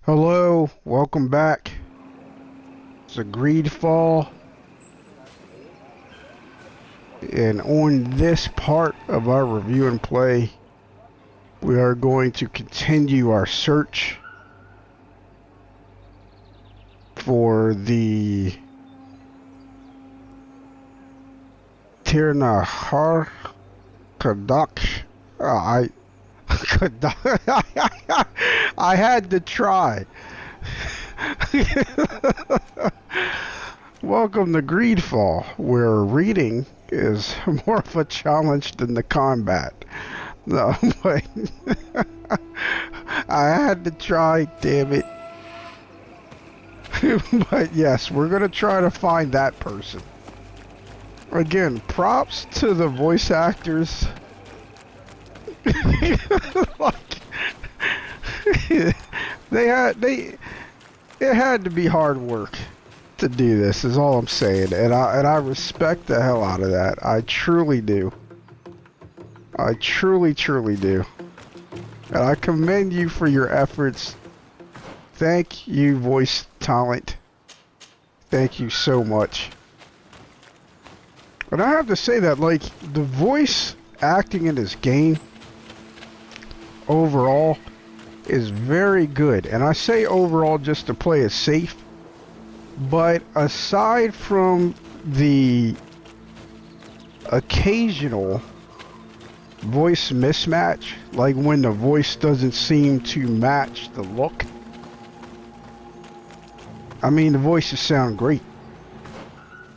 Hello, welcome back. It's a GreedFall, and on this part of our review and play, we are going to continue our search for the Tirnahar Kadak. I had to try. Welcome to GreedFall, where reading is more of a challenge than the combat. No, but I had to try, damn it. But yes, we're gonna try to find that person. Again, props to the voice actors. Like, it had to be hard work to do this, is all I'm saying, and I respect the hell out of that. I truly do. I truly do. And I commend you for your efforts. Thank you, voice talent. Thank you so much. And I have to say that, like, the voice acting in this game overall is very good. And I say overall just to play it safe. But aside from the occasional voice mismatch, like when the voice doesn't seem to match the look, I mean, the voices sound great.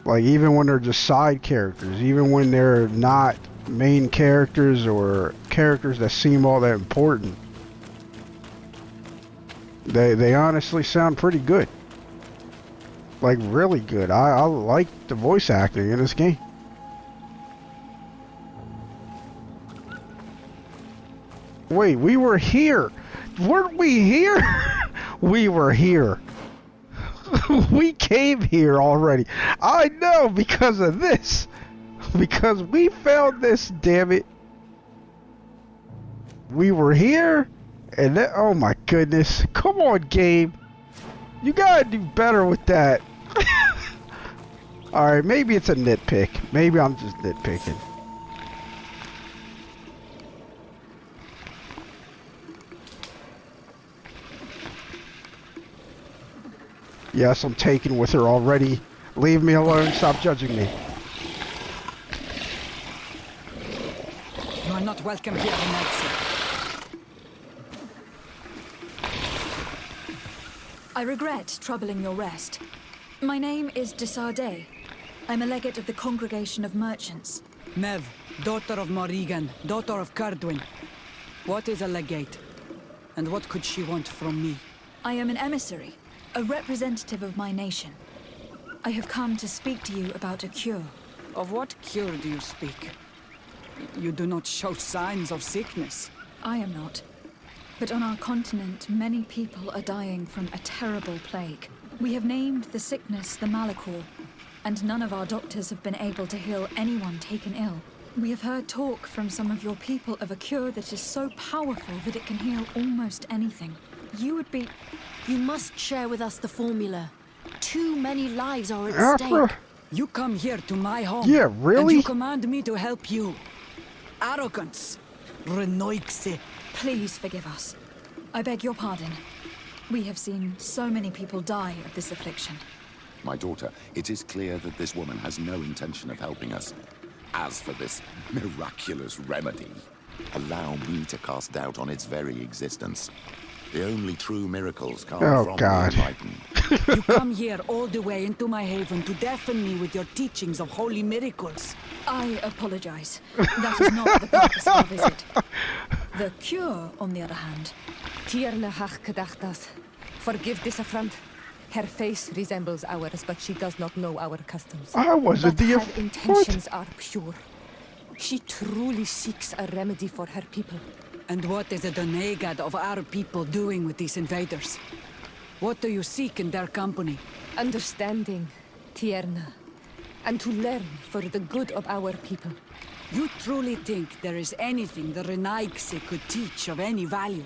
Like, even when they're just side characters, even when they're not main characters or characters that seem all that important, they honestly sound pretty good. Like, really good. I like the voice acting in this game. Wait, we were here. Weren't we here? We were here. We came here already. I know, because of this. Because we found this, damn it. We were here, and then, oh my goodness. Come on, game. You gotta do better with that. Alright, maybe it's a nitpick. Maybe I'm just nitpicking. Yes, I'm taken with her already. Leave me alone. Stop judging me. You are not welcome here, Panacea. I regret troubling your rest. My name is Desardet. I'm a legate of the Congregation of Merchants. Mev, daughter of Morrigan, daughter of Cardwin. What is a legate? And what could she want from me? I am an emissary, a representative of my nation. I have come to speak to you about a cure. Of what cure do you speak? You do not show signs of sickness. I am not. But on our continent, many people are dying from a terrible plague. We have named the sickness the Malachor, and none of our doctors have been able to heal anyone taken ill. We have heard talk from some of your people of a cure that is so powerful that it can heal almost anything. You must share with us the formula. Too many lives are at Aphra? stake. You come here to my home. Yeah, really? And you command me to help you. Arrogance. Renoixe. Please forgive us. I beg your pardon. We have seen so many people die of this affliction. My daughter, it is clear that this woman has no intention of helping us. As for this miraculous remedy, allow me to cast doubt on its very existence. The only true miracles come from the enlightened. You come here all the way into my haven to deafen me with your teachings of holy miracles. I apologize. That is not the purpose of our visit. The cure, on the other hand. Tierna hach kadachtas. Forgive this affront. Her face resembles ours, but she does not know our customs. I wasn't But the... her intentions are pure. She truly seeks a remedy for her people. And what is a denegad of our people doing with these invaders? What do you seek in their company? Understanding, Tierna, and to learn for the good of our people. You truly think there is anything the Renaixe could teach of any value?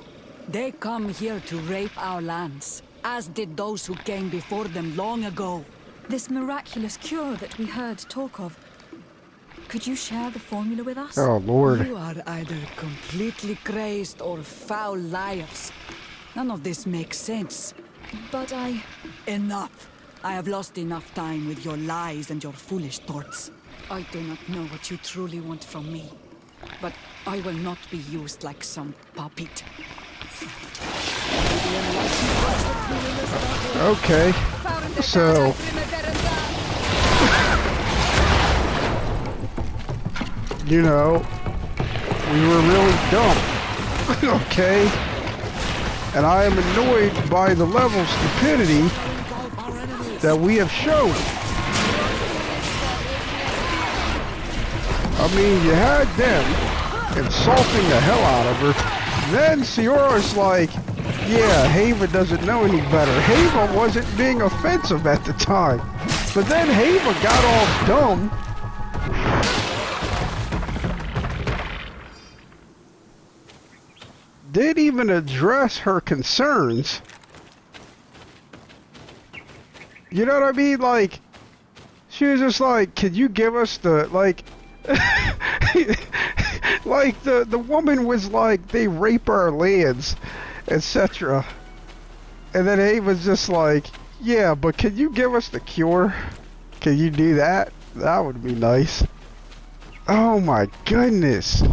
They come here to rape our lands, as did those who came before them long ago. This miraculous cure that we heard talk of. Could you share the formula with us? Oh, Lord. You are either completely crazed or foul liars. None of this makes sense. But I... Enough! I have lost enough time with your lies and your foolish thoughts. I do not know what you truly want from me, but I will not be used like some puppet. Okay. So... you know, we were really dumb. Okay? And I am annoyed by the level of stupidity that we have shown. I mean, you had them insulting the hell out of her. Then Siora's like, yeah, Haeva doesn't know any better. Haeva wasn't being offensive at the time. But then Haeva got all dumb. Didn't even address her concerns. You know what I mean? Like, she was just like, could you give us the, like, like, the woman was like, they rape our lands, etc. And then Abe was just like, yeah, but can you give us the cure? Can you do that? That would be nice. Oh my goodness.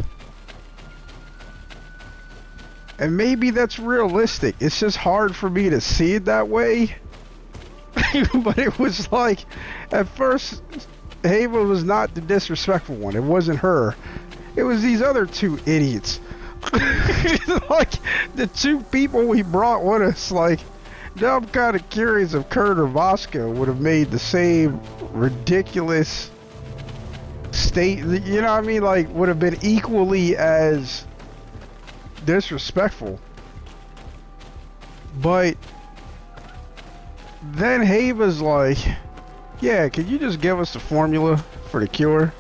And maybe that's realistic. It's just hard for me to see it that way. But it was like, at first, Haeva was not the disrespectful one. It wasn't her. It was these other two idiots. Like, the two people we brought with us. Like, now I'm kind of curious if Kurt or Vasco would have made the same ridiculous state. You know what I mean? Like, would have been equally as disrespectful. But then Haeva's like, yeah, can you just give us the formula for the cure?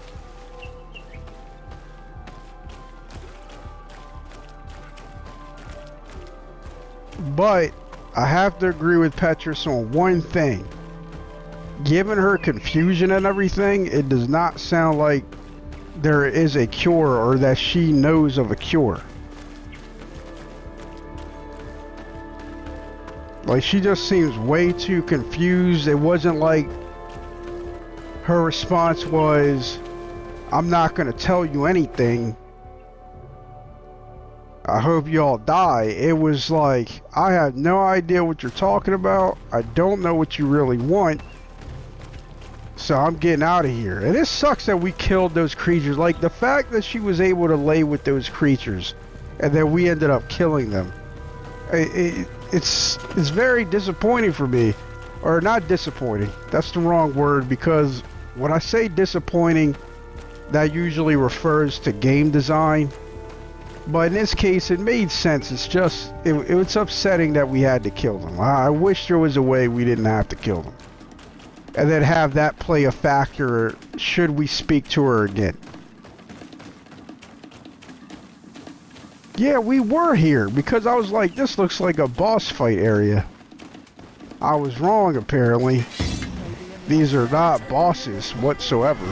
But I have to agree with Petrus on one thing. Given her confusion and everything, it does not sound like there is a cure or that she knows of a cure. Like, she just seems way too confused. It wasn't like her response was, I'm not going to tell you anything. I hope you all die. It was like, I have no idea what you're talking about. I don't know what you really want. So I'm getting out of here. And it sucks that we killed those creatures. Like, the fact that she was able to lay with those creatures and then we ended up killing them. It's very disappointing for me. Or not disappointing. That's the wrong word, because when I say disappointing, that usually refers to game design. But in this case, it made sense. It's just, it's upsetting that we had to kill them. I wish there was a way we didn't have to kill them. And then have that play a factor should we speak to her again. Yeah, we were here because I was like, this looks like a boss fight area. I was wrong, apparently. These are not bosses whatsoever.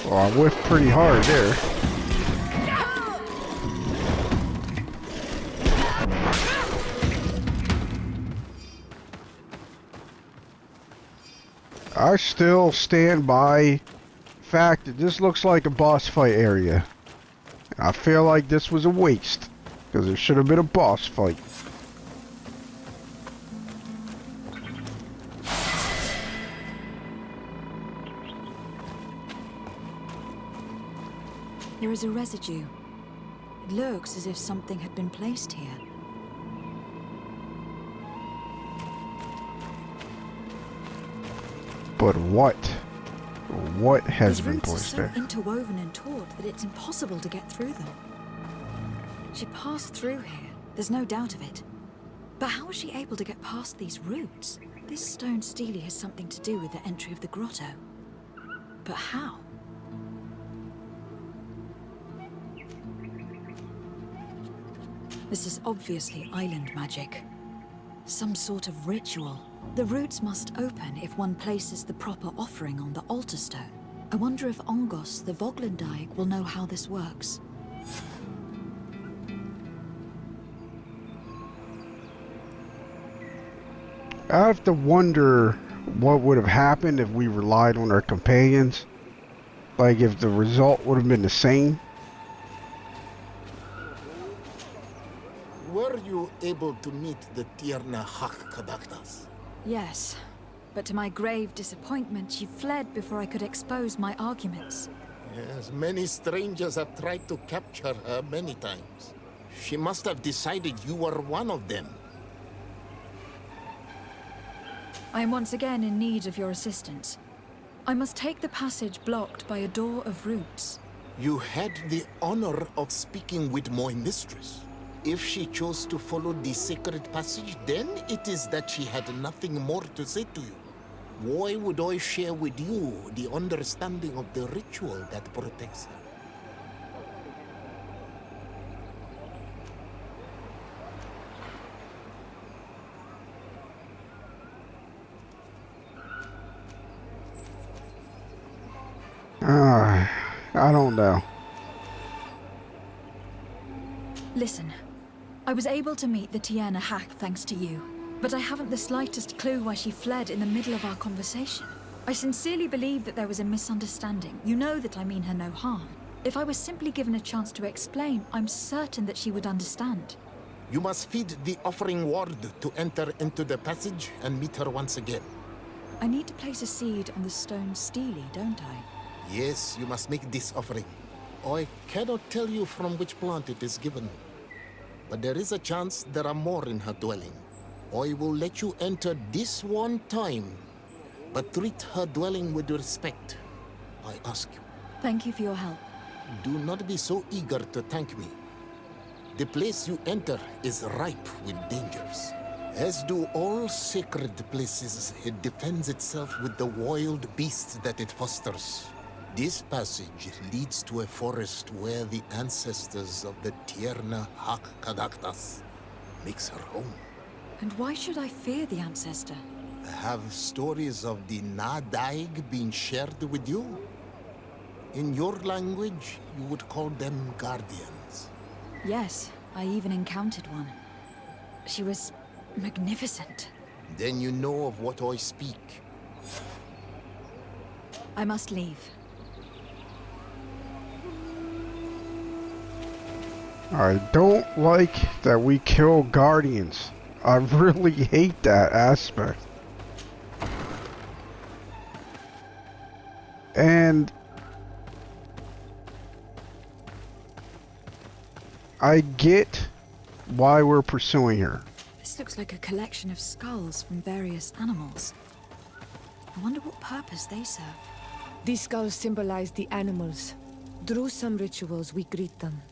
Well, I whiffed pretty hard there. I still stand by the fact that this looks like a boss fight area. I feel like this was a waste, because there should have been a boss fight. There is a residue. It looks as if something had been placed here. But what? what has These been roots are placed so there. interwoven and taut that it's impossible to get through them. She passed through here, there's no doubt of it. But how was she able to get past these roots? This stone stele has something to do with the entry of the grotto. But how? This is obviously island magic. Some sort of ritual. The roots must open if one places the proper offering on the altar stone. I wonder if Ongos, the Voglendaig, will know how this works. I have to wonder what would have happened if we relied on our companions. Like if the result would have been the same. Were you able to meet the Tierna Hak Kadaktas? Yes, but to my grave disappointment, she fled before I could expose my arguments. Yes, many strangers have tried to capture her many times. She must have decided you were one of them. I am once again in need of your assistance. I must take the passage blocked by a door of roots. You had the honor of speaking with my mistress. If she chose to follow the sacred passage, then it is that she had nothing more to say to you. Why would I share with you the understanding of the ritual that protects her? I don't know. Listen, I was able to meet the Tierna Hack thanks to you, but I haven't the slightest clue why she fled in the middle of our conversation. I sincerely believe that there was a misunderstanding. You know that I mean her no harm. If I was simply given a chance to explain, I'm certain that she would understand. You must feed the offering ward to enter into the passage and meet her once again. I need to place a seed on the stone stele, don't I? Yes, you must make this offering. I cannot tell you from which plant it is given, but there is a chance there are more in her dwelling. I will let you enter this one time, but treat her dwelling with respect, I ask you. Thank you for your help. Do not be so eager to thank me. The place you enter is ripe with dangers. As do all sacred places, it defends itself with the wild beasts that it fosters. This passage leads to a forest where the ancestors of the Tierna Hak Kadaktas makes her home. And why should I fear the ancestor? Have stories of the Nadaig been shared with you? In your language, you would call them guardians. Yes, I even encountered one. She was magnificent. Then you know of what I speak. I must leave. I don't like that we kill guardians. I really hate that aspect. And I get why we're pursuing her. This looks like a collection of skulls from various animals. I wonder what purpose they serve. These skulls symbolize the animals. Through some rituals, we greet them.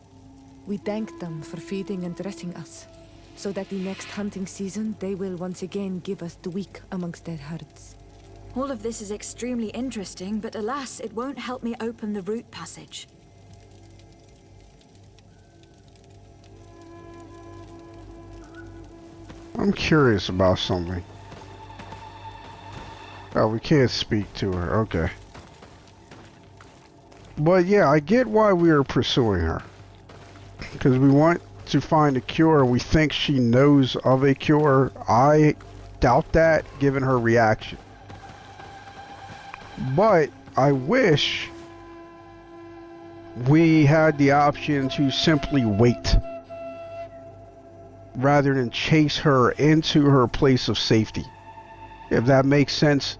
We thank them for feeding and dressing us, so that the next hunting season, they will once again give us the weak amongst their herds. All of this is extremely interesting, but alas, it won't help me open the root passage. I'm curious about something. Oh, we can't speak to her. Okay. But yeah, I get why we are pursuing her. Because we want to find a cure. We think she knows of a cure. I doubt that, given her reaction. But I wish we had the option to simply wait, rather than chase her into her place of safety. If that makes sense.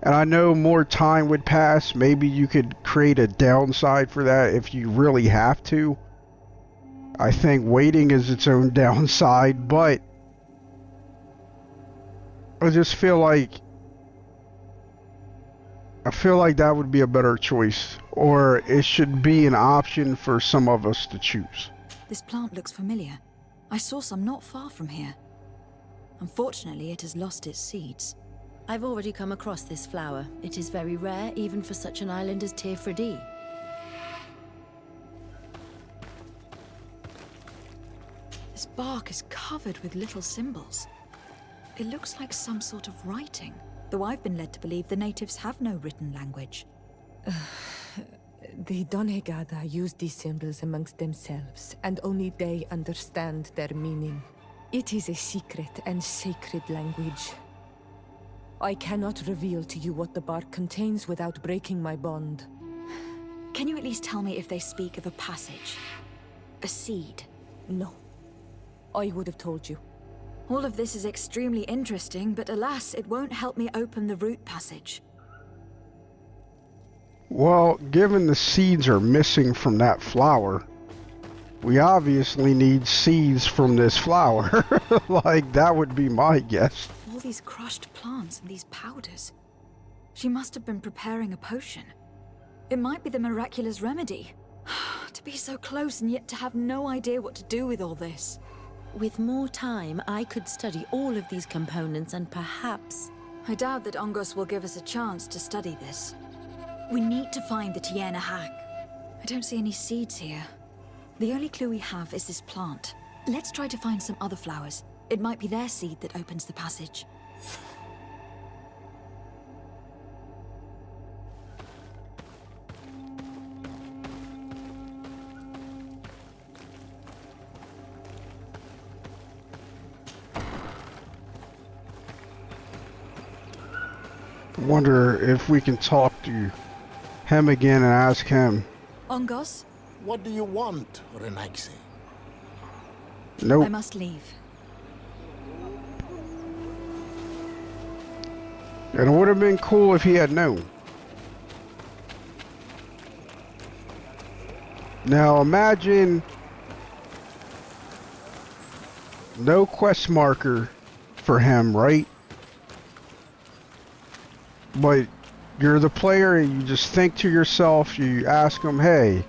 And I know more time would pass. Maybe you could create a downside for that if you really have to. I think waiting is its own downside, but I just feel like I feel like that would be a better choice, or it should be an option for some of us to choose. This plant looks familiar. I saw some not far from here. Unfortunately, it has lost its seeds. I've already come across this flower. It is very rare, even for such an island as Teofredi. This bark is covered with little symbols. It looks like some sort of writing, though I've been led to believe the natives have no written language. The Donegada use these symbols amongst themselves, and only they understand their meaning. It is a secret and sacred language. I cannot reveal to you what the bark contains without breaking my bond. Can you at least tell me if they speak of a passage? A seed? No. I would have told you. All of this is extremely interesting, but alas, it won't help me open the root passage. Well, given the seeds are missing from that flower, we obviously need seeds from this flower. Like, that would be my guess. All these crushed plants and these powders. She must have been preparing a potion. It might be the miraculous remedy. To be so close and yet to have no idea what to do with all this. With more time, I could study all of these components and perhaps... I doubt that Ongos will give us a chance to study this. We need to find the Tiena hack. I don't see any seeds here. The only clue we have is this plant. Let's try to find some other flowers. It might be their seed that opens the passage. Wonder if we can talk to him again and ask him. Ongos? What do you want, Renaxe? Nope. I must leave. And it would have been cool if he had known. Now imagine no quest marker for him, right? But you're the player and you just think to yourself, you ask him, hey,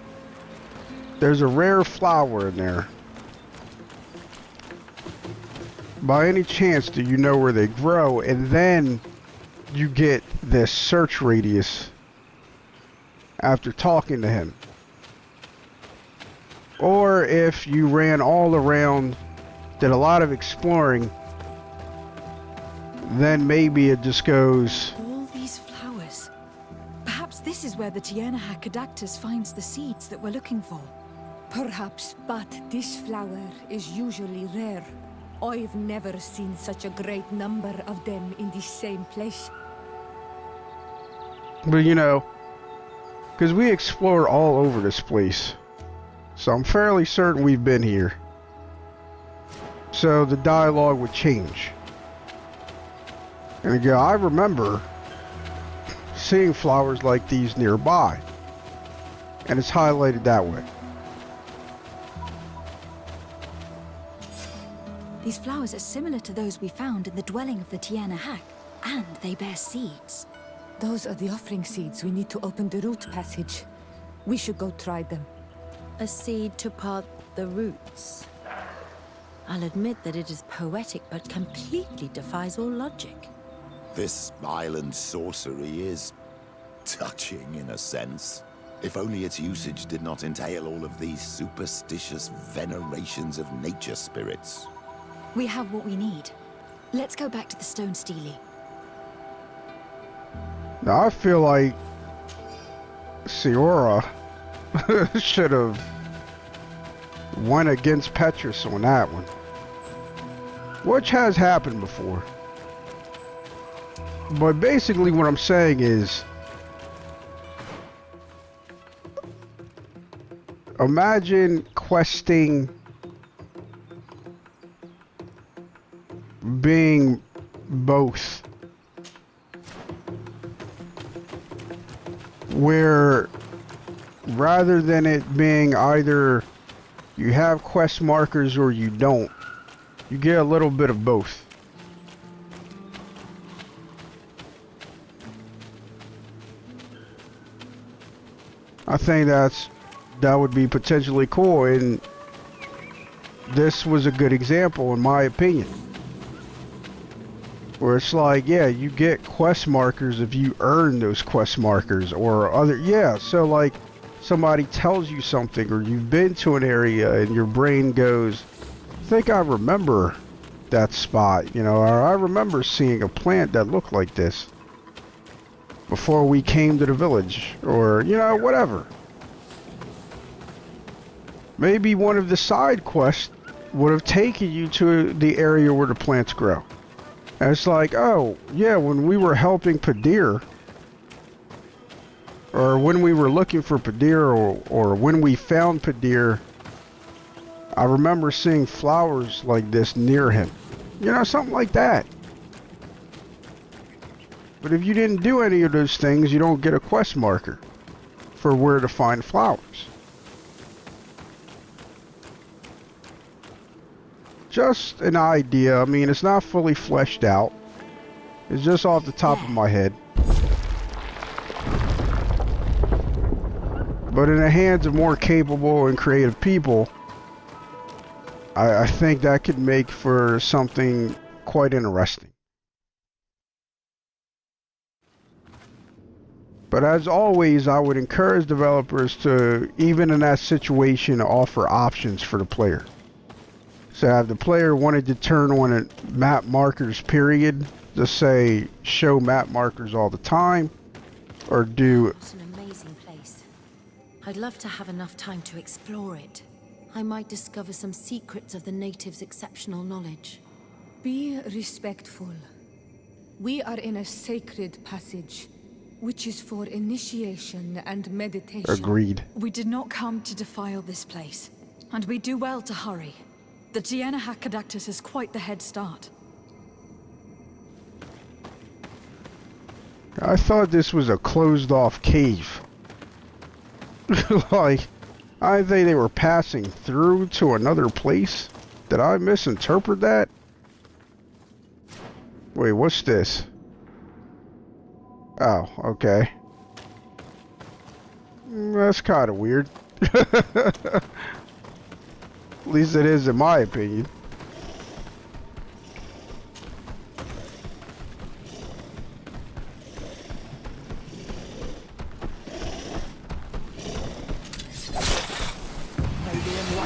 there's a rare flower in there. By any chance, do you know where they grow? And then you get this search radius after talking to him. Or if you ran all around, did a lot of exploring, then maybe it just goes... All these flowers. Perhaps this is where the Tiena Hackadactus finds the seeds that we're looking for. Perhaps, but this flower is usually rare. I've never seen such a great number of them in the same place. But you know, because we explored all over this place, so I'm fairly certain we've been here. So the dialogue would change. And again, I remember seeing flowers like these nearby, and it's highlighted that way. These flowers are similar to those we found in the dwelling of the Tiena Hack, and they bear seeds. Those are the offering seeds we need to open the root passage. We should go try them. A seed to part the roots. I'll admit that it is poetic, but completely defies all logic. This island sorcery is touching in a sense. If only its usage did not entail all of these superstitious venerations of nature spirits. We have what we need. Let's go back to the Stone Stele. Now I feel like Siora should have went against Petrus on that one, which has happened before. But basically what I'm saying is, imagine questing being both, where rather than it being either you have quest markers or you don't, you get a little bit of both. I think that would be potentially cool, and this was a good example in my opinion. Where it's like, yeah, you get quest markers if you earn those quest markers or other, yeah, so like somebody tells you something or you've been to an area and your brain goes, I think I remember that spot, you know, or I remember seeing a plant that looked like this before we came to the village, or, you know, whatever. Maybe one of the side quests would have taken you to the area where the plants grow. And it's like, oh, yeah, when we were helping Padir, or when we were looking for Padir, or when we found Padir, I remember seeing flowers like this near him. You know, something like that. But if you didn't do any of those things, you don't get a quest marker for where to find flowers. Just an idea. I mean, it's not fully fleshed out. It's just off the top of my head. But in the hands of more capable and creative people, I think that could make for something quite interesting. But as always, I would encourage developers to, even in that situation, offer options for the player. So if the player wanted to turn on a map markers period, just say show map markers all the time, or do... It's an amazing place. I'd love to have enough time to explore it. I might discover some secrets of the natives' exceptional knowledge. Be respectful. We are in a sacred passage, which is for initiation and meditation. Agreed. We did not come to defile this place, and we do well to hurry. The Gienah Hakkadactus is quite the head start. I thought this was a closed-off cave. Like, I think they were passing through to another place. Did I misinterpret that? Wait, what's this? Oh, okay. That's kind of weird. At least it is in my opinion.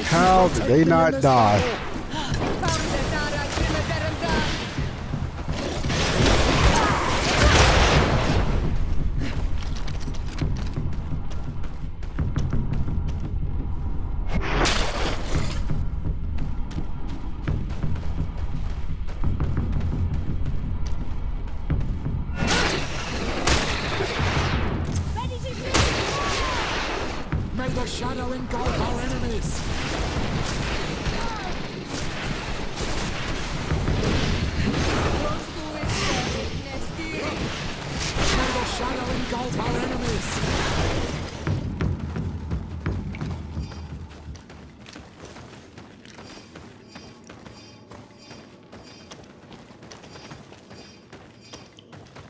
How did they not die? May the shadow engulf our enemies! May the shadow engulf our enemies!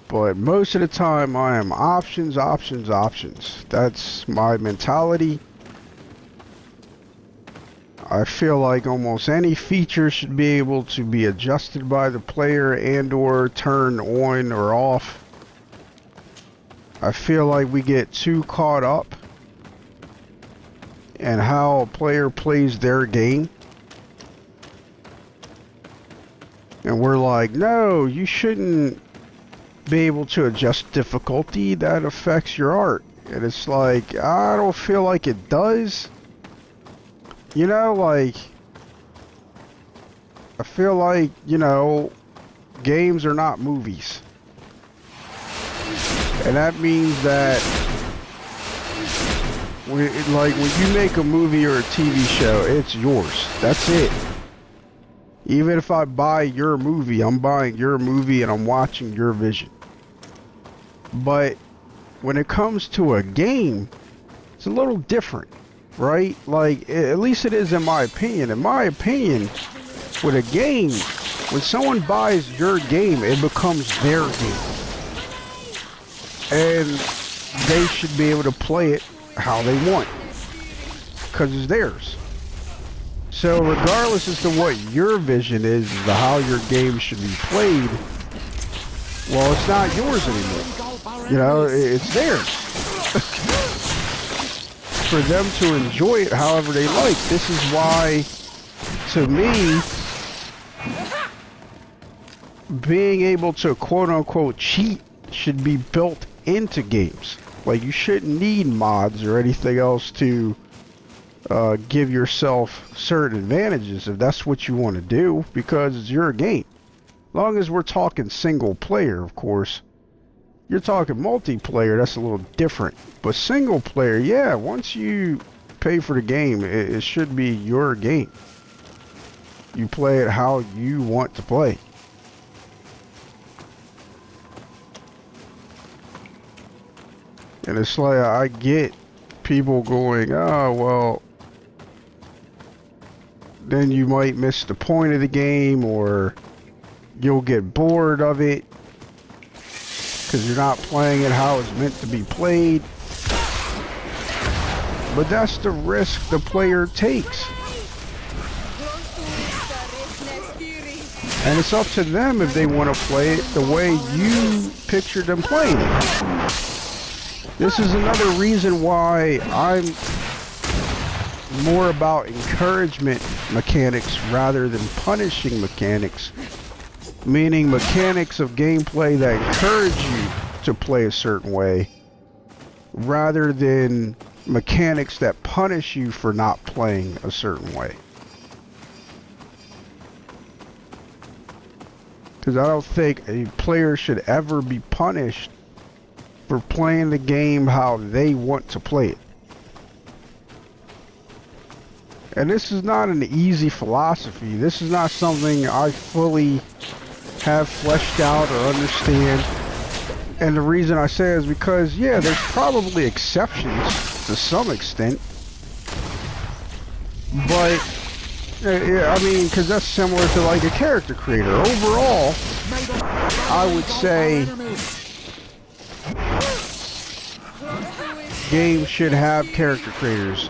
But most of the time I am options, options, options. That's my mentality. I feel like almost any feature should be able to be adjusted by the player and or turned on or off. I feel like we get too caught up in how a player plays their game. And we're like, no, you shouldn't be able to adjust difficulty. That affects your art. And it's like, I don't feel like it does. You know, like, I feel like, you know, games are not movies. And that means that when you make a movie or a TV show, it's yours. That's it. Even if I buy your movie, I'm buying your movie and I'm watching your vision. But when it comes to a game, it's a little different, right? Like, at least it is in my opinion. In my opinion, with a game, when someone buys your game, it becomes their game. And they should be able to play it how they want, because it's theirs. So regardless as to what your vision is as to how your game should be played, well, it's not yours anymore. You know, it's theirs. For them to enjoy it however they like. This is why, to me, being able to quote-unquote cheat should be built into games. Like, you shouldn't need mods or anything else to give yourself certain advantages if that's what you want to do, because it's your game. As long as we're talking single player, of course. You're talking multiplayer, that's a little different. But single player, yeah, once you pay for the game, it should be your game. You play it how you want to play. And it's like, I get people going, oh, well, then you might miss the point of the game, or you'll get bored of it because you're not playing it how it's meant to be played. But that's the risk the player takes. And it's up to them if they want to play it the way you picture them playing it. This is another reason why I'm more about encouragement mechanics rather than punishing mechanics. Meaning mechanics of gameplay that encourage you to play a certain way, rather than mechanics that punish you for not playing a certain way. Because I don't think a player should ever be punished for playing the game how they want to play it. And this is not an easy philosophy. This is not something I fully have fleshed out or understand. And the reason I say is because, yeah, there's probably exceptions to some extent. But, I mean, because that's similar to like a character creator. Overall, I would say games should have character creators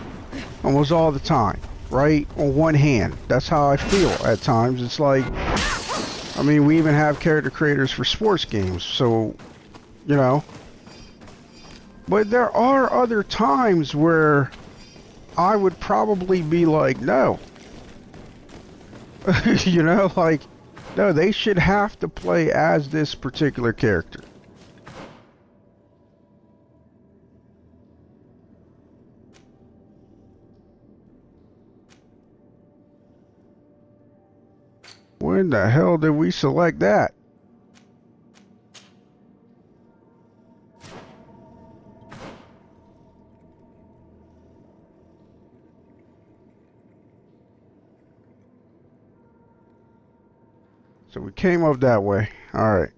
almost all the time, right? On one hand, that's how I feel at times. It's like, I mean, we even have character creators for sports games, so, you know. But there are other times where I would probably be like, no. You know, like, no, they should have to play as this particular character. When the hell did we select that? So we came up that way. All right.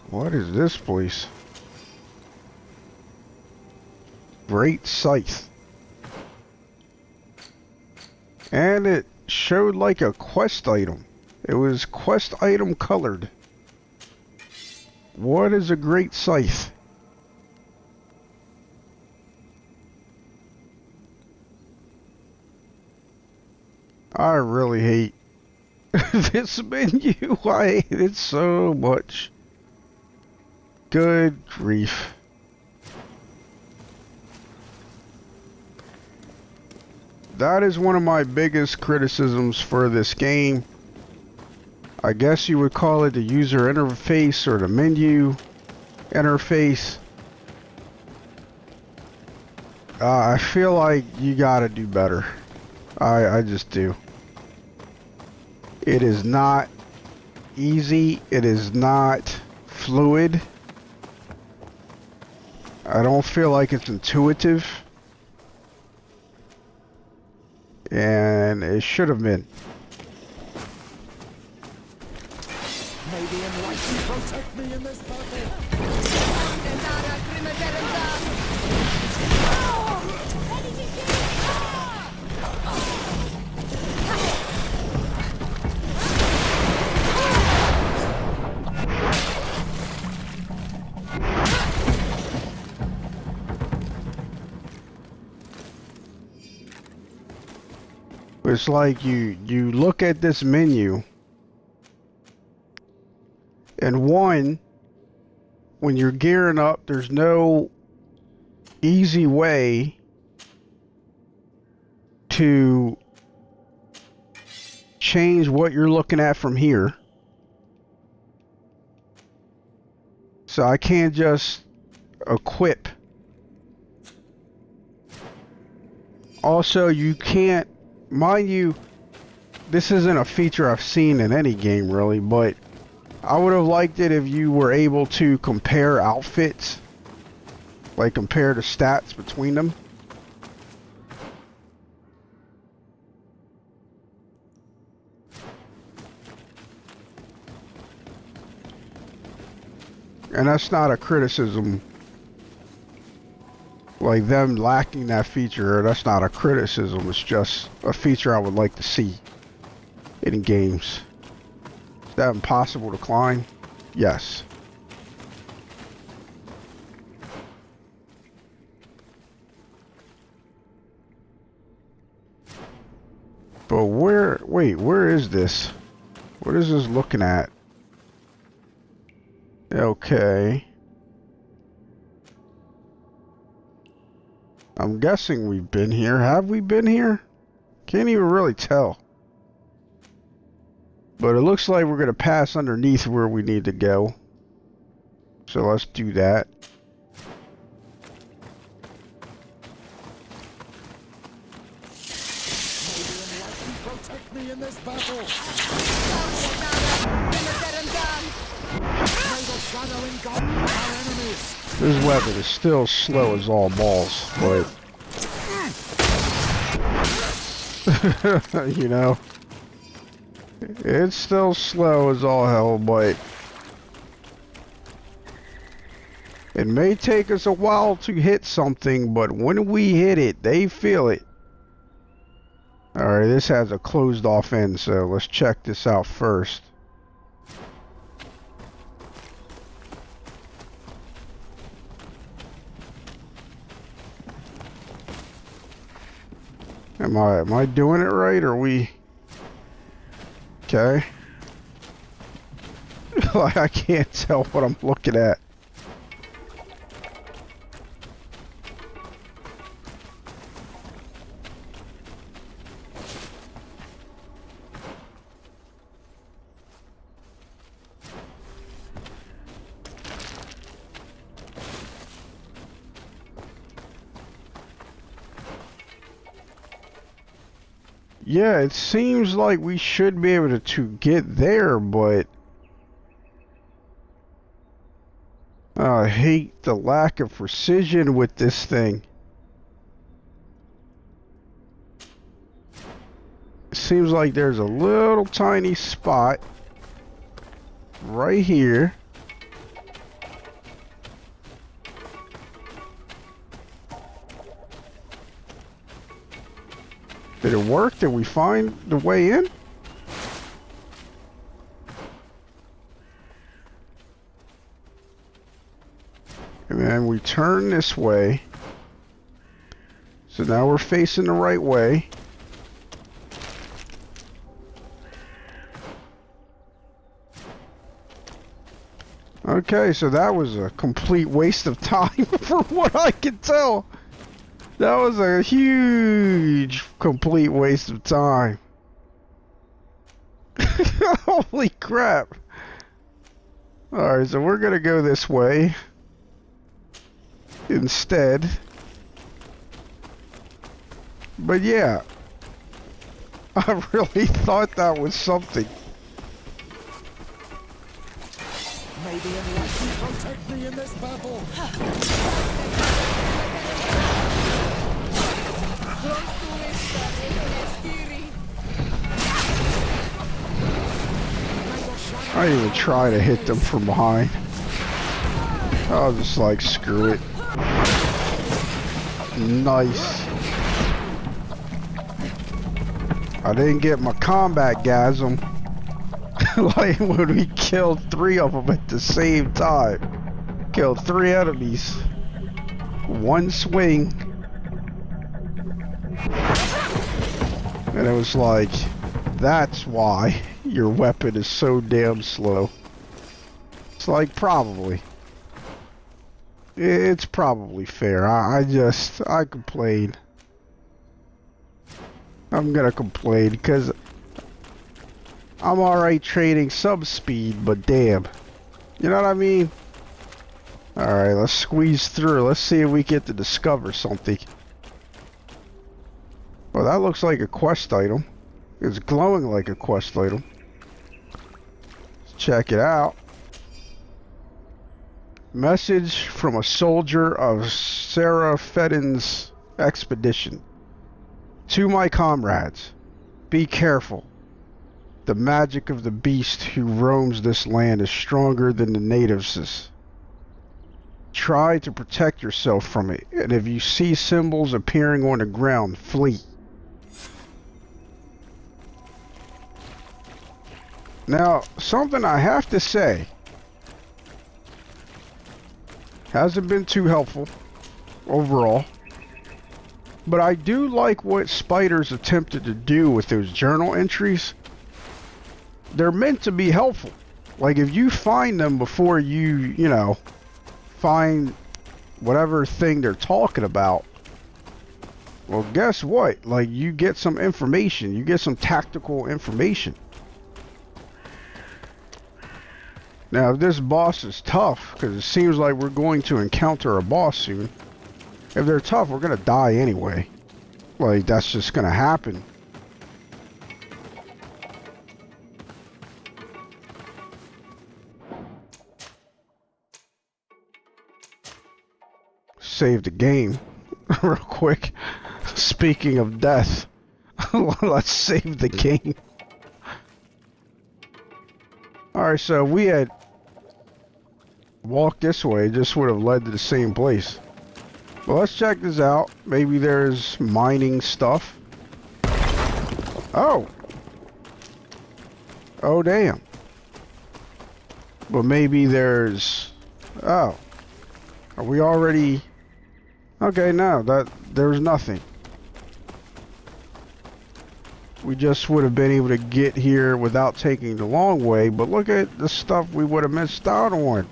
What is this place? Great Scythe. And it showed like a quest item. It was quest item colored. What is a Great Scythe? I really hate this menu. I hate it so much. Good grief. That is one of my biggest criticisms for this game. I guess you would call it the user interface or the menu interface. I feel like you gotta do better. I just do. It is not easy. It is not fluid. I don't feel like it's intuitive. And it should have been. May the enlightened Protect me in this battle. It's like you look at this menu, and one, when you're gearing up, there's no easy way to change what you're looking at from here. So I can't just equip. Also, you can't, mind you, this isn't a feature I've seen in any game really, but I would have liked it if you were able to compare outfits, like compare the stats between them. And that's not a criticism, like them lacking that feature, that's not a criticism, it's just a feature I would like to see in games. Is that impossible to climb? Yes. But where is this? What is this looking at? Okay. I'm guessing we've been here. Have we been here? Can't even really tell. But it looks like we're going to pass underneath where we need to go. So let's do that. Protect me in this battle. This weapon is still slow as all balls, but you know, it's still slow as all hell, but it may take us a while to hit something, but when we hit it, they feel it. Alright, this has a closed off end, so let's check this out first. Am I doing it right? Are we okay? Like I can't tell what I'm looking at. Yeah, it seems like we should be able to get there, but I hate the lack of precision with this thing. It seems like there's a little tiny spot right here. Did it work? Did we find the way in? And then we turn this way. So now we're facing the right way. Okay, so that was a complete waste of time from what I can tell. That was a huge, complete waste of time. Holy crap. Alright, so we're gonna go this way instead. But yeah, I really thought that was something. May the enlightened protect me in this battle. I didn't even try to hit them from behind. I was just like, screw it. Nice. I didn't get my combat gasm. Like when we killed 3 of them at the same time. Killed 3 enemies. 1 swing. And it was like, that's why your weapon is so damn slow. It's like, probably. It's probably fair. I complain. I'm gonna complain because I'm alright trading some speed, but damn. You know what I mean? Alright, let's squeeze through. Let's see if we get to discover something. Well, that looks like a quest item. It's glowing like a quest item. Let's check it out. Message from a soldier of Sarah Fedden's expedition. To my comrades, be careful. The magic of the beast who roams this land is stronger than the natives'. Try to protect yourself from it, and if you see symbols appearing on the ground, flee. Now, something I have to say hasn't been too helpful overall, but I do like what Spider's attempted to do with those journal entries. They're meant to be helpful. Like if you find them before you know, find whatever thing they're talking about, well, guess what? Like you get some information, you get some tactical information. Now, if this boss is tough, because it seems like we're going to encounter a boss soon. If they're tough, we're going to die anyway. Like, that's just going to happen. Save the game real quick. Speaking of death, let's save the game. Alright, so we had walked this way, just would have led to the same place. Well, let's check this out. Maybe there's mining stuff. Oh! Oh, damn. But maybe there's... Oh. Are we already... Okay, no, there's nothing. We just would have been able to get here without taking the long way, but look at the stuff we would have missed out on.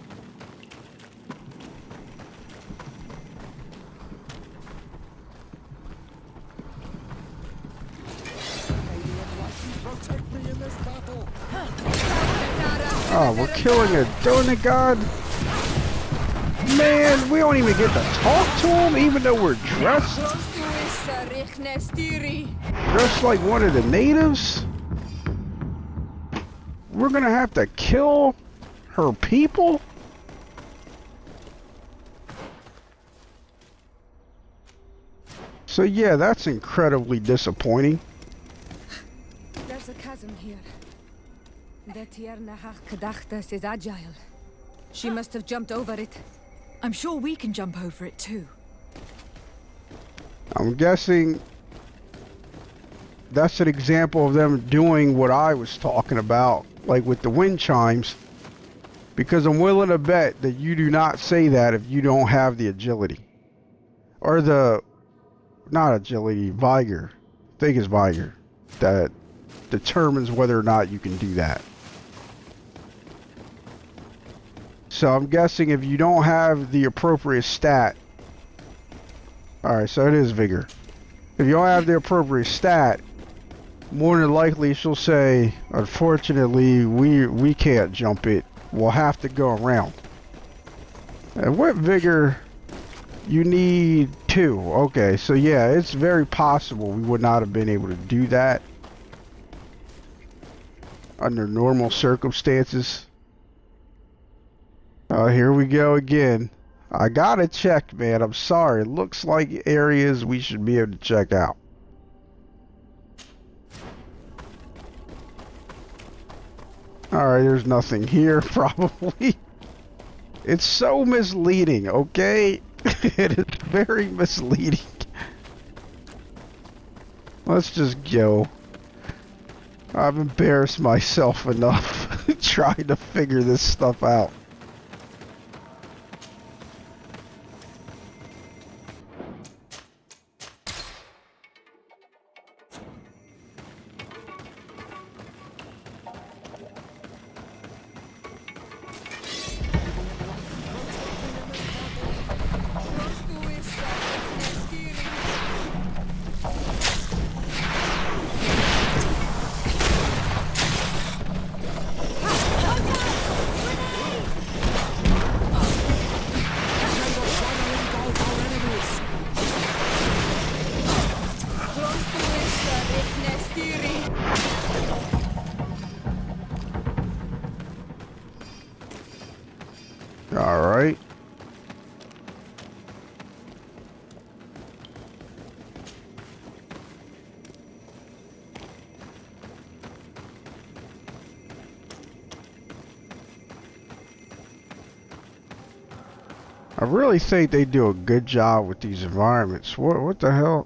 Oh, we're killing a donut god? Man, we don't even get to talk to him, even though we're dressed. Dressed like one of the natives? We're gonna have to kill her people? So yeah, that's incredibly disappointing. There's a chasm here. The Tiernahach Kadachtas is agile. She must have jumped over it. I'm sure we can jump over it too. I'm guessing that's an example of them doing what I was talking about, like with the wind chimes, because I'm willing to bet that you do not say that if you don't have the agility. Or the, not agility, vigor. I think it's vigor that determines whether or not you can do that. So I'm guessing if you don't have the appropriate stat, alright, so it is vigor. If you don't have the appropriate stat, more than likely she'll say, unfortunately, we can't jump it. We'll have to go around. And what vigor? You need 2. Okay, so yeah, it's very possible we would not have been able to do that under normal circumstances. Here we go again. I gotta check, man. I'm sorry. It looks like areas we should be able to check out. Alright, there's nothing here, probably. It's so misleading, okay? It is very misleading. Let's just go. I've embarrassed myself enough trying to figure this stuff out. Alright. I really think they do a good job with these environments. What the hell?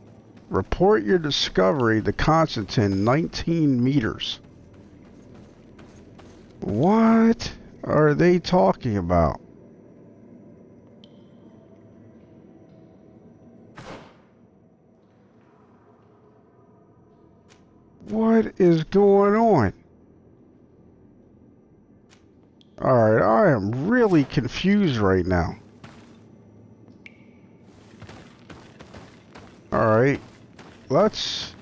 Report your discovery to Constantine, 19 meters. What are they talking about? What is going on? Alright, I am really confused right now. Alright, let's...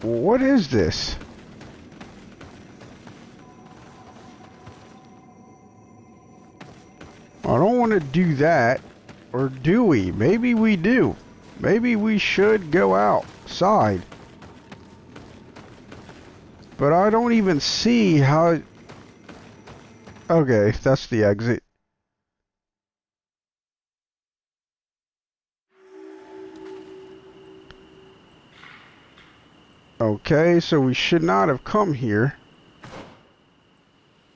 What is this? I don't want to do that. Or do we? Maybe we do. Maybe we should go outside. But I don't even see how... Okay, that's the exit. Okay, so we should not have come here.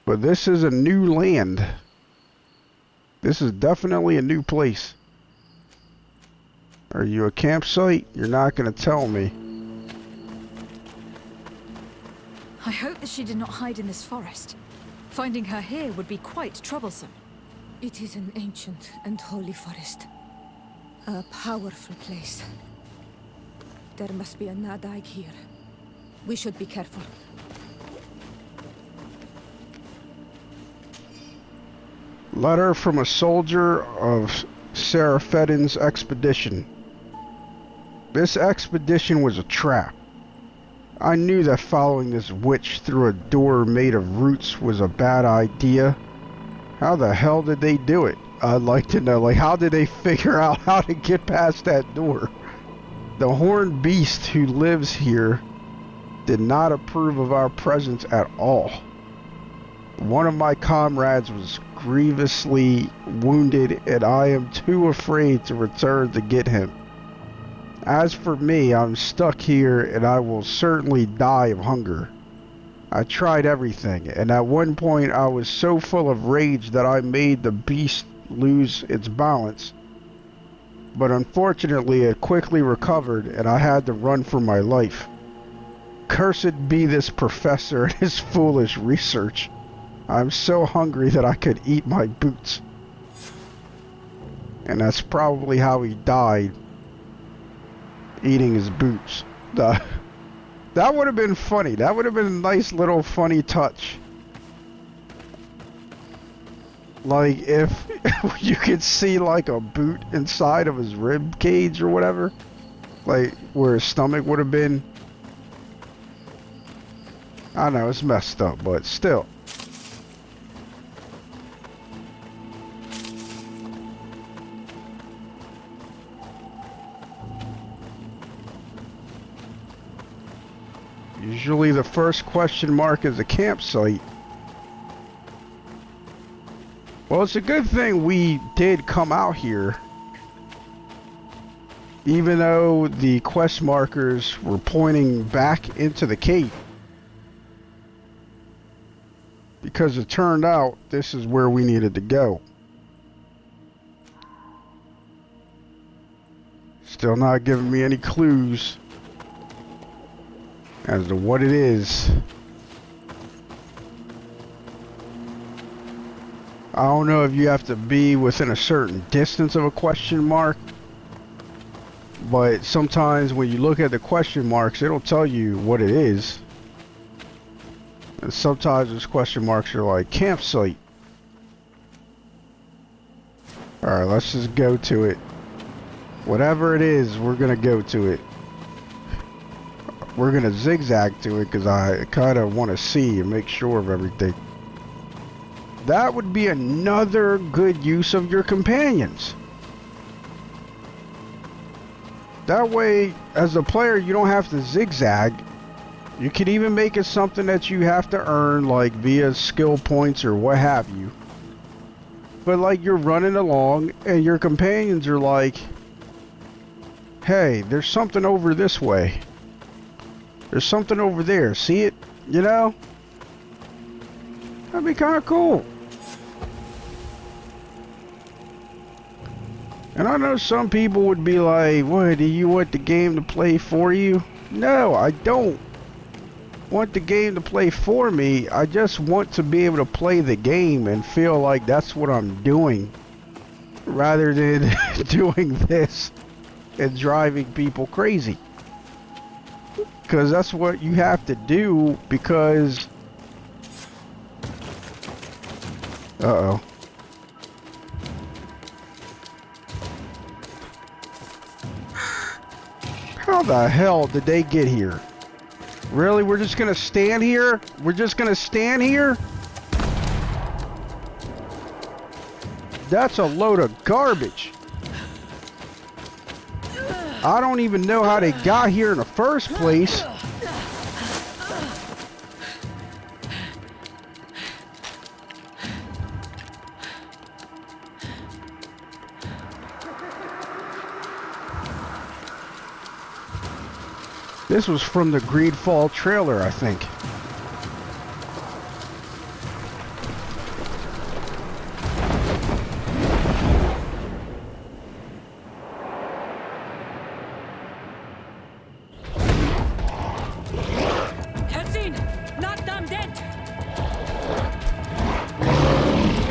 But this is a new land. This is definitely a new place. Are you a campsite? You're not going to tell me. I hope that she did not hide in this forest. Finding her here would be quite troublesome. It is an ancient and holy forest. A powerful place. There must be a Nadag here. We should be careful. Letter from a soldier of Seraphedin's expedition. This expedition was a trap. I knew that following this witch through a door made of roots was a bad idea. How the hell did they do it? I'd like to know, like, how did they figure out how to get past that door? The horned beast who lives here did not approve of our presence at all. One of my comrades was grievously wounded, and I am too afraid to return to get him. As for me, I'm stuck here, and I will certainly die of hunger. I tried everything, and at one point I was so full of rage that I made the beast lose its balance. But unfortunately, it quickly recovered, and I had to run for my life. Cursed be this professor and his foolish research. I'm so hungry that I could eat my boots. And that's probably how he died. Eating his boots. That would have been funny. That would have been a nice little funny touch. Like if you could see like a boot inside of his rib cage or whatever. Like where his stomach would have been. I know it's messed up, but still. Usually the first question mark is a campsite. Well, it's a good thing we did come out here. Even though the quest markers were pointing back into the cave. Because it turned out this is where we needed to go. Still not giving me any clues as to what it is. I don't know if you have to be within a certain distance of a question mark, but sometimes when you look at the question marks, it'll tell you what it is. And sometimes those question marks are like campsite. Alright, let's just go to it. Whatever it is, we're gonna go to it. We're gonna zigzag to it because I kind of want to see and make sure of everything. That would be another good use of your companions. That way, as a player, you don't have to zigzag. You could even make it something that you have to earn, like via skill points or what have you. But like you're running along and your companions are like, hey, there's something over this way. There's something over there. See it? You know? That'd be kind of cool. And I know some people would be like, what, do you want the game to play for you? No, I don't want the game to play for me. I just want to be able to play the game and feel like that's what I'm doing, rather than doing this and driving people crazy. Because that's what you have to do, because uh-oh. How the hell did they get here? Really? We're just gonna stand here? We're just gonna stand here? That's a load of garbage. I don't even know how they got here in the first place. This was from the GreedFall trailer, I think.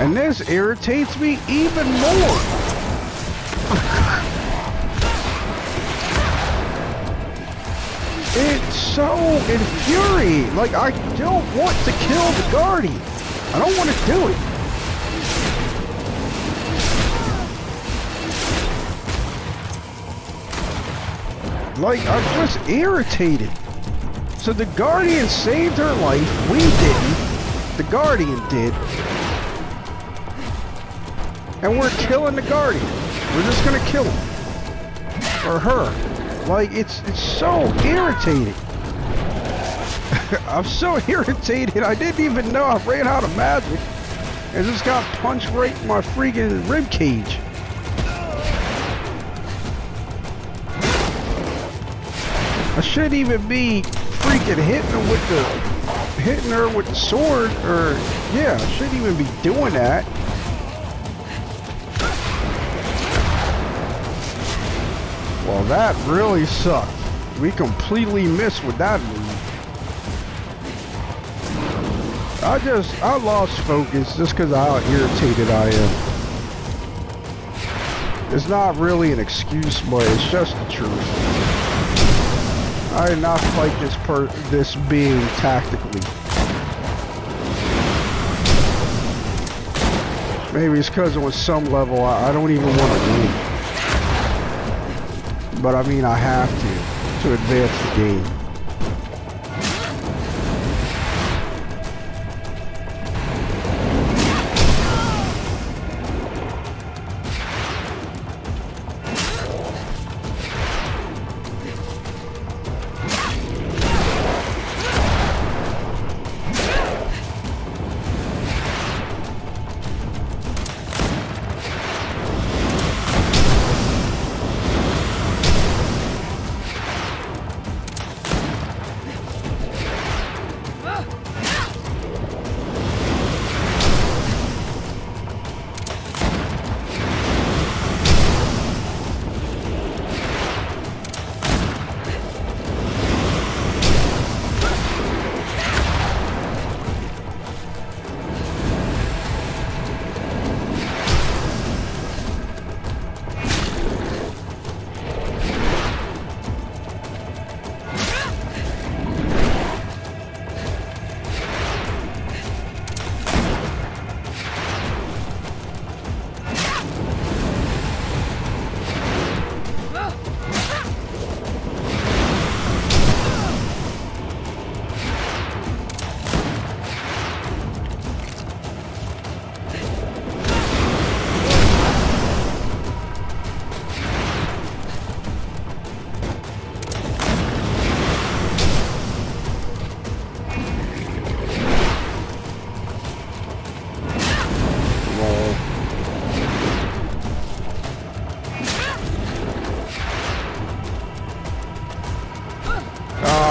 And this irritates me even more. It's so infuriating. Like, I don't want to kill the Guardian. I don't want to do it. Like, I'm just irritated. So the Guardian saved her life. We didn't. The Guardian did. And we're killing the Guardian. We're just gonna kill him. Or her. Like, it's so irritating. I'm so irritated. I didn't even know I ran out of magic. And just got punched right in my freaking rib cage. I shouldn't even be freaking hitting her with the sword, or yeah, I shouldn't even be doing that. Well, that really sucked. We completely missed with that move. I lost focus just because of how irritated I am. It's not really an excuse, but it's just the truth. I did not fight this being tactically. Maybe it's because on some level I don't even want to win. But I mean, I have to advance the game.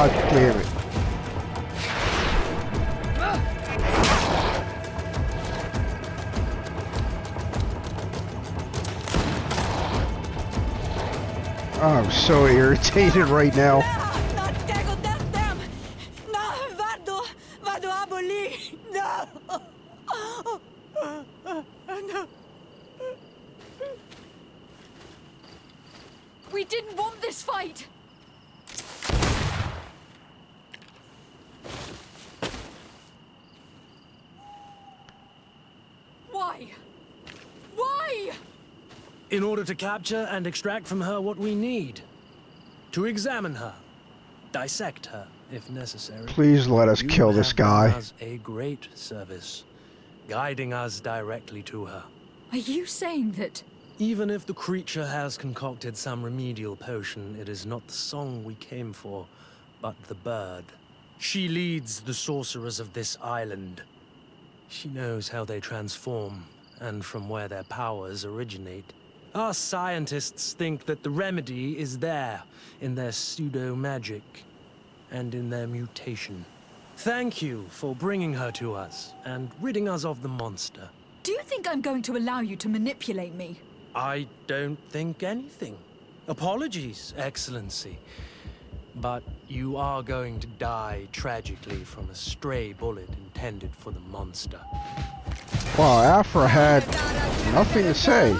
God damn it. I'm so irritated right now. We didn't want this fight! Why? Why? In order to capture and extract from her what we need. To examine her. Dissect her, if necessary. Please let us kill this guy. You have done us a great service, guiding us directly to her. Are you saying that? Even if the creature has concocted some remedial potion, it is not the song we came for, but the bird. She leads the sorcerers of this island. She knows how they transform, and from where their powers originate. Our scientists think that the remedy is there, in their pseudo-magic, and in their mutation. Thank you for bringing her to us, and ridding us of the monster. Do you think I'm going to allow you to manipulate me? I don't think anything. Apologies, Excellency. But you are going to die tragically from a stray bullet intended for the monster. Wow, Aphra had nothing to say.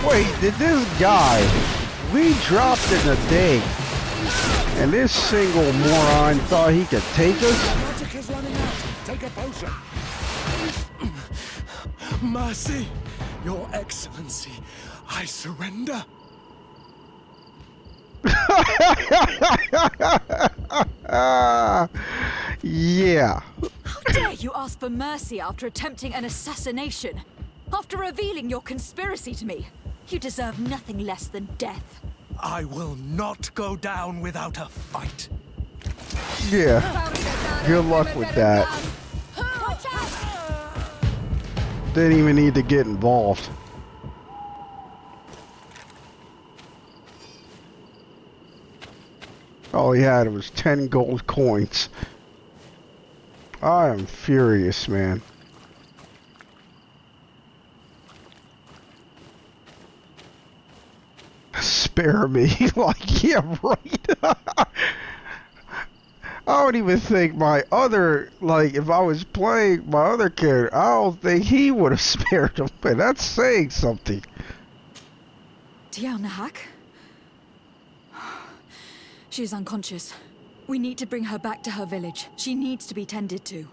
Wait, did this guy, we dropped in a day, and this single moron thought he could take us? Magic is running out. Take a potion. Mercy, Your Excellency, I surrender. Yeah. How dare you ask for mercy after attempting an assassination? After revealing your conspiracy to me? You deserve nothing less than death. I will not go down without a fight. Yeah. Good luck with that. Didn't even need to get involved. All he had was 10 gold coins. I am furious, man. Spare me. Like, yeah, right. I don't even think my other, like, if I was playing my other character, I don't think he would have spared him. But that's saying something. Tianahak? She's unconscious. We need to bring her back to her village. She needs to be tended to.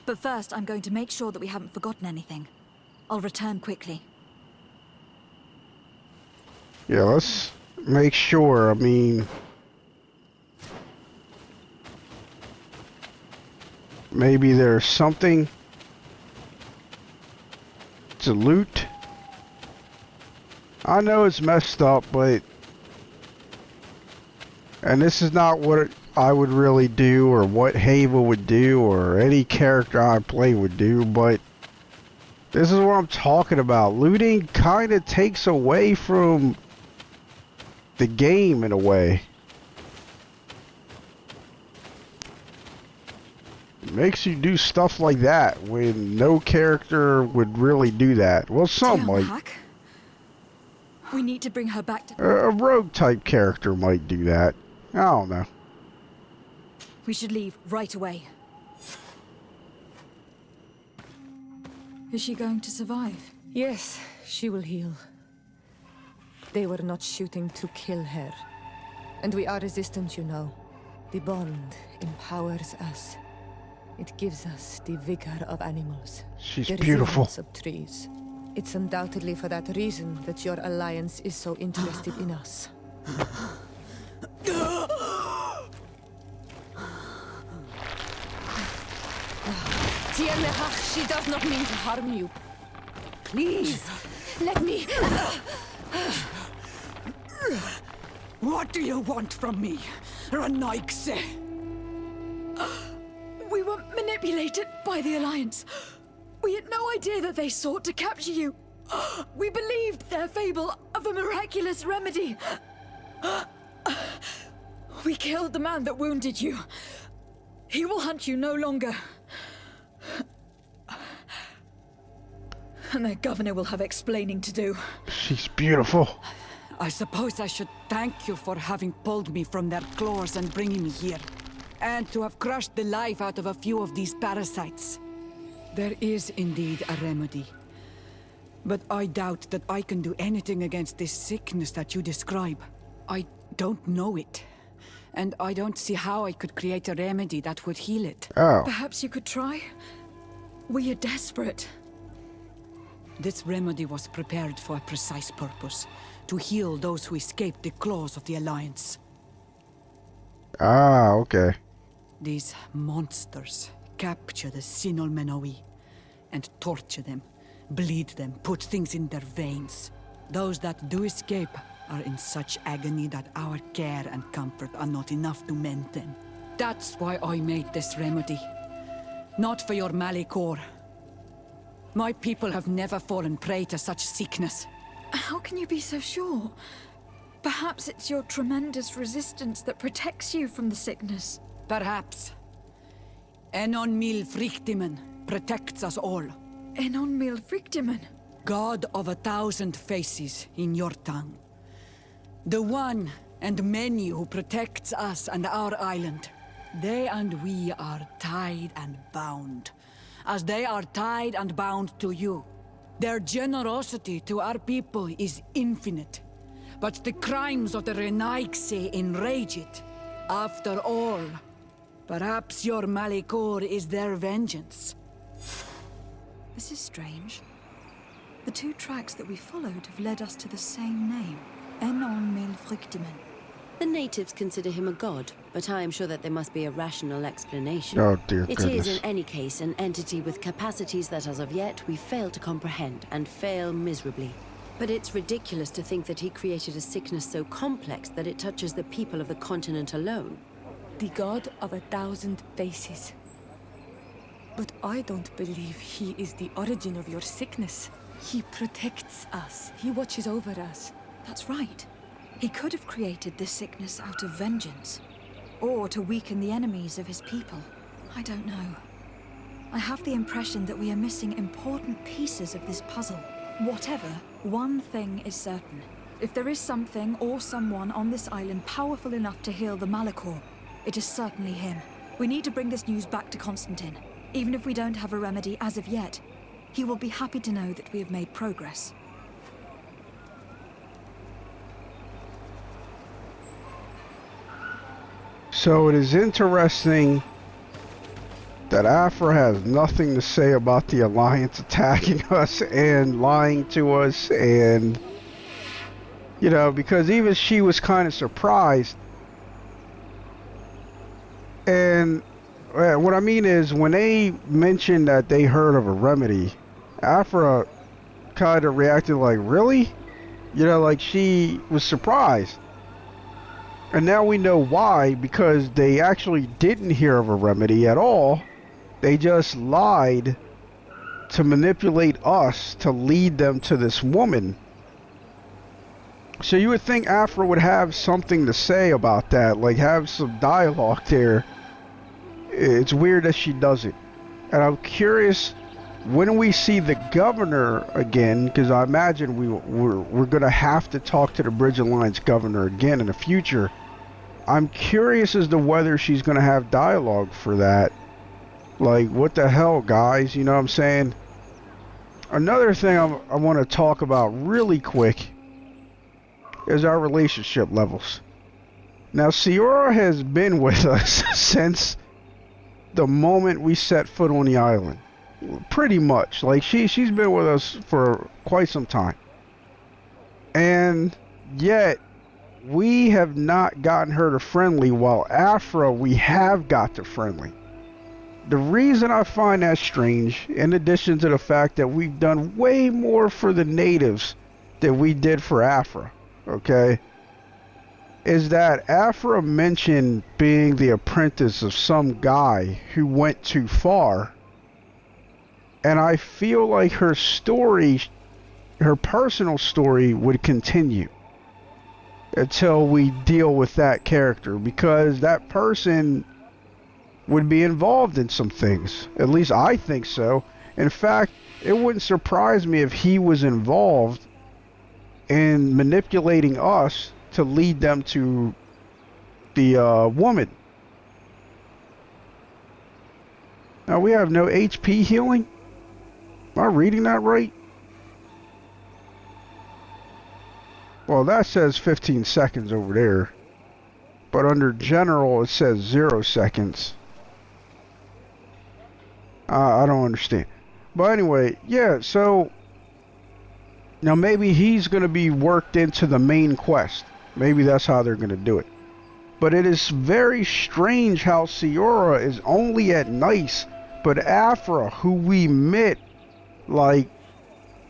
But first, I'm going to make sure that we haven't forgotten anything. I'll return quickly. Yeah, let's make sure. I mean, maybe there's something to loot. I know it's messed up, but, and this is not what I would really do, or what Haeva would do, or any character I play would do, but this is what I'm talking about. Looting kind of takes away from the game in a way. It makes you do stuff like that when no character would really do that. Well, some might. We need to bring her back to... A rogue type character might do that. I don't know. We should leave right away. Is she going to survive? Yes, she will heal. They were not shooting to kill her. And we are resistant, you know. The bond empowers us. It gives us the vigor of animals. She's the beautiful. resilience of trees. It's undoubtedly for that reason that your alliance is so interested in us. Tianahak, she does not mean to harm you. Please, let me... What do you want from me, Ranaikse? We were manipulated by the Alliance. We had no idea that they sought to capture you. We believed their fable of a miraculous remedy. We killed the man that wounded you. He will hunt you no longer. And their governor will have explaining to do. She's beautiful. I suppose I should thank you for having pulled me from their claws and bringing me here. And to have crushed the life out of a few of these parasites. There is indeed a remedy. But I doubt that I can do anything against this sickness that you describe. I don't know it. And I don't see how I could create a remedy that would heal it. Oh. Perhaps you could try? We are desperate. This remedy was prepared for a precise purpose. To heal those who escaped the claws of the Alliance. Ah, okay. These monsters capture the Sinol Menoi and torture them, bleed them, put things in their veins. Those that do escape are in such agony that our care and comfort are not enough to mend them. That's why I made this remedy. Not for your Malicor. My people have never fallen prey to such sickness. How can you be so sure? Perhaps it's your tremendous resistance that protects you from the sickness. Perhaps. Enon mil frictimen protects us all. Enon mil frictimen? God of 1,000 faces in your tongue. The one and many who protects us and our island. They and we are tied and bound, as they are tied and bound to you. Their generosity to our people is infinite, but the crimes of the Renaigse enrage it. After all, perhaps your Malicor is their vengeance. This is strange. The two tracks that we followed have led us to the same name. Enon mil frictimen. The natives consider him a god, but I am sure that there must be a rational explanation. Oh, dear It goodness. is, in any case, an entity with capacities that as of yet we fail to comprehend, and fail miserably. But it's ridiculous to think that he created a sickness so complex that it touches the people of the continent alone. The god of 1,000 faces. But I don't believe he is the origin of your sickness. He protects us. He watches over us. That's right. He could have created this sickness out of vengeance, or to weaken the enemies of his people. I don't know. I have the impression that we are missing important pieces of this puzzle. Whatever, one thing is certain. If there is something or someone on this island powerful enough to heal the Malicor, it is certainly him. We need to bring this news back to Constantine. Even if we don't have a remedy as of yet, he will be happy to know that we have made progress. So it is interesting that Aphra has nothing to say about the Alliance attacking us and lying to us, and you know, because even she was kind of surprised. And what I mean is, when they mentioned that they heard of a remedy, Aphra kind of reacted like, really? You know, like she was surprised. And now we know why, because they actually didn't hear of a remedy at all. They just lied to manipulate us to lead them to this woman. So you would think Aphra would have something to say about that, like have some dialogue there. It's weird that she doesn't. And I'm curious, when we see the governor again, because I imagine we're going to have to talk to the Bridge Alliance governor again in the future. I'm curious as to whether she's going to have dialogue for that. Like, what the hell, guys? You know what I'm saying? Another thing I want to talk about really quick is our relationship levels. Now, Ciora has been with us since the moment we set foot on the island. Pretty much. Like, she's been with us for quite some time. And yet, we have not gotten her to friendly, while Aphra, we have got to friendly. The reason I find that strange, in addition to the fact that we've done way more for the natives than we did for Aphra, okay, is that Aphra mentioned being the apprentice of some guy who went too far. And I feel like her story her personal story would continue until we deal with that character, because that person would be involved in some things. At least I think so. In fact, it wouldn't surprise me if he was involved in manipulating us to lead them to the woman. Now we have no HP healing? Am I reading that right? Well, that says 15 seconds over there. But under general, it says 0 seconds. I don't understand. But anyway, yeah, so now maybe he's going to be worked into the main quest. Maybe that's how they're going to do it. But it is very strange how Siora is only at nice, but Aphra, who we met like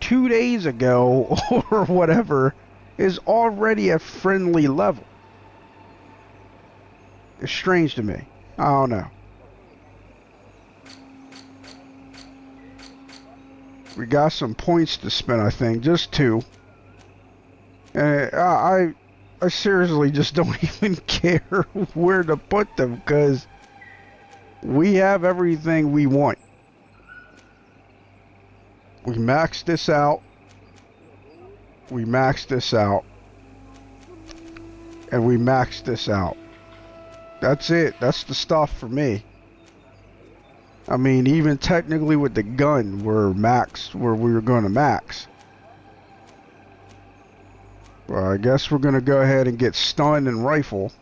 2 days ago or whatever, is already at friendly level. It's strange to me. I don't know. We got some points to spend, I think. Just 2. And I seriously just don't even care where to put them, because we have everything we want. We maxed this out. We maxed this out. And we maxed this out. That's it. That's the stuff for me. I mean, even technically with the gun, we're maxed where we were going to max. Well, I guess we're going to go ahead and get stun and rifle.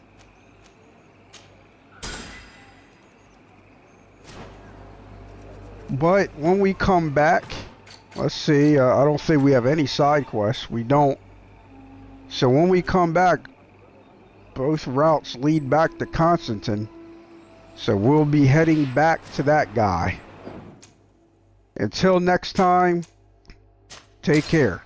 But when we come back, let's see, I don't think we have any side quests. We don't. So when we come back, both routes lead back to Constantine. So we'll be heading back to that guy. Until next time, take care.